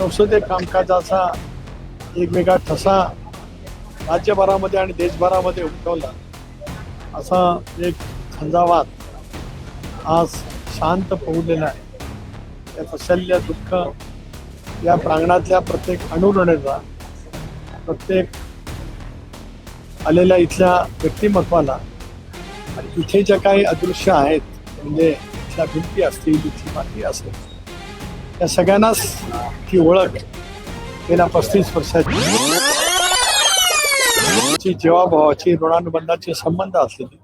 संसदीय कामकाजाचा एक वेगळा ठसा राज्यभरामध्ये आणि देशभरामध्ये उमटवला असा एक झंझावात आज शांत पोहलेला आहे। त्याचं शल्य दुःख या प्रांगणातल्या प्रत्येक अणुरणेचा, प्रत्येक आलेल्या इथल्या व्यक्तिमत्वाला आणि इथे ज्या काही अदृश्य आहेत म्हणजे इथल्या भिंती असतील, इथली माती असेल, या सगळ्यांनाच ती ओळख गेल्या 35 वर्षाची जीवाभावाची ऋणानुबंधाचे संबंध असलेली,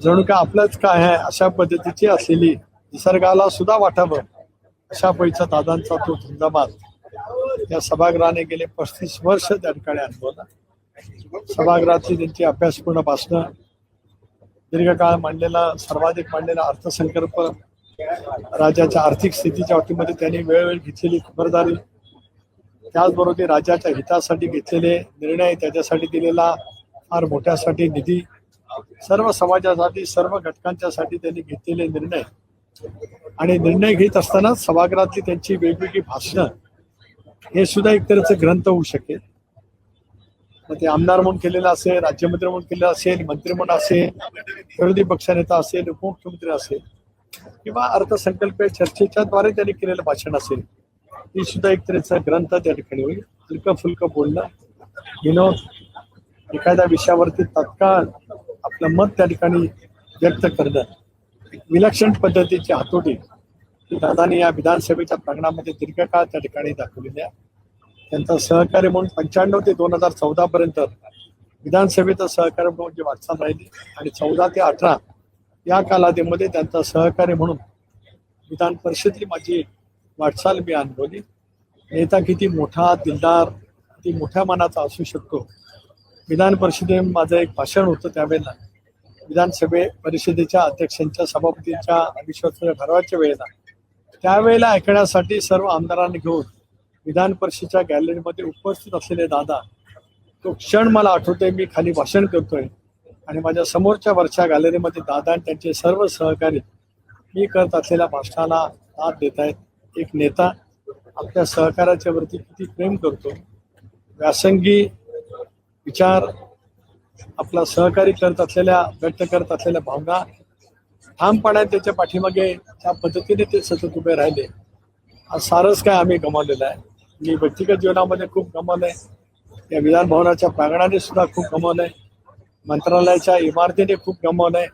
जणू का आपलंच काय आहे अशा पद्धतीची असलेली, निसर्गाला सुद्धा वाटावं अशा पैसा दादांचा तो झंझावात या सभागृहाने गेले 35 वर्ष त्या ठिकाणी अनुभवला। सभागृहातली त्यांची अभ्यासपूर्ण भाषणं, दीर्घकाळ मांडलेला सर्वाधिक मांडलेला अर्थसंकल्प, राज्याच्या आर्थिक स्थितीच्या बाबतीमध्ये त्यांनी वेळोवेळी घेतलेली खबरदारी, त्याचबरोबर राज्याच्या हितासाठी घेतलेले निर्णय, त्याच्यासाठी दिलेला फार मोठ्यासाठी निधी, सर्व समाजासाठी सर्व घटकांच्यासाठी त्यांनी घेतलेले निर्णय आणि निर्णय घेत असताना सभागृहातली त्यांची वेगवेगळी भाषणं हे सुद्धा एक तऱ्हेचं ग्रंथ होऊ शकेल। मग ते आमदार म्हणून केलेलं असेल, राज्यमंत्री म्हणून केलेलं असेल, मंत्री म्हणून असेल, विरोधी पक्षनेता असेल, उपमुख्यमंत्री असेल किंवा अर्थसंकल्प चर्चेच्या द्वारे त्यांनी केलेलं भाषण असेल, ही सुद्धा एक तऱ्हेचा ग्रंथ त्या ठिकाणी होईल। हलकं फुलकं बोलणं, विनोद, एखाद्या विषयावरती तत्काळ आपलं मत त्या ठिकाणी व्यक्त करणं, विलक्षण पद्धतीची हातोटी दादांनी या विधानसभेच्या प्रांगणामध्ये दीर्घकाळ त्या ठिकाणी दाखवलेली आहे। त्यांचं सहकार्य म्हणून 95 ते 2014 पर्यंत विधानसभेचं सहकार्य म्हणून जी वाटचाल राहिली आणि 14 ते 18 या कालावधीमध्ये त्यांचं सहकार्य म्हणून विधान परिषदेतली माझी वाटचाल मी अनुभवली। नेता किती मोठा, दिलदार, किती मोठ्या मनाचा असू शकतो। विधान परिषदेत माझं एक भाषण होतं त्यावेळेला, विधानसभे परिषदेच्या अध्यक्षांच्या, सभापतींच्या अविश्वासाच्या ठरावाच्या वेळेला, त्यावेळेला ऐकण्यासाठी सर्व आमदारांनी घेऊन विधान परिषदेच्या गॅलरीमध्ये उपस्थित असलेले दादा, तो क्षण मला आठवतोय। मी खाली भाषण करतोय आणि माझ्या समोरच्या वरच्या गॅलरीमध्ये दादा आणि त्यांचे सर्व सहकारी मी करत असलेल्या भाषणाला दाद देत आहेत। एक नेता आपल्या सहकार्याच्या वरती किती प्रेम करतो, व्यासंगी विचार आपला सहकारी करत असलेल्या, व्यक्त करत असलेल्या भावना ठामपणे त्याच्या पाठीमागे त्या पद्धतीने ते सतत उभे राहिले। आज सारंच काय आम्ही गमावलेलं आहे। मी व्यक्तिगत जीवनामध्ये खूप गमावलंय, या विधान भवनाच्या प्रांगणाने सुद्धा खूप गमावलंय, मंत्रालयाच्या इमारतीने खूप गमावलंय,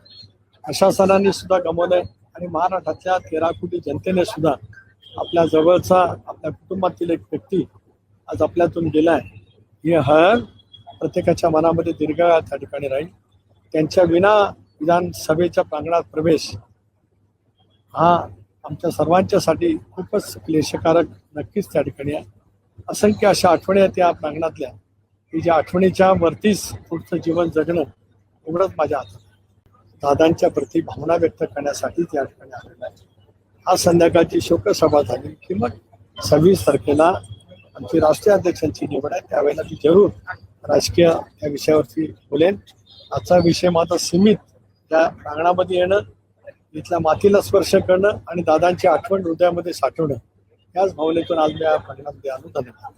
प्रशासनाने सुद्धा गमावलंय आणि महाराष्ट्रातल्या 13 कोटी जनतेने सुद्धा आपल्या जवळचा, आपल्या कुटुंबातील एक व्यक्ती आज आपल्यातून गेलाय। ही हळ प्रत्येकाच्या मनामध्ये दीर्घकाळ त्या ठिकाणी राहील। त्यांच्या विना विधानसभेच्या प्रांगणात प्रवेश हा आमच्या सर्वांच्यासाठी खूपच क्लेशकारक नक्कीच त्या ठिकाणी आहे। असंख्य अशा आठवणी आहेत या प्रांगणातल्या की ज्या आठवणीच्या वरतीच पुढचं जीवन जगणं एवढंच माझ्या हातात। दादांच्या प्रती भावना व्यक्त करण्यासाठी त्या ठिकाणी आलेला आहे। आज संध्याकाळची शोकसभा झाली की मग 26 तारखेला आमची राष्ट्रीय अध्यक्षांची निवड आहे, त्यावेळेला मी जरूर राजकीय या विषयावरती बोलेन। आजचा विषय माझा सीमित त्या प्रांगणामध्ये येणं, इथल्या मातीला स्पर्श करणं आणि दादांची आठवण हृदयामध्ये साठवणं, याच भावनेतून आज मी या प्रांगणामध्ये आलो। धन्यवाद।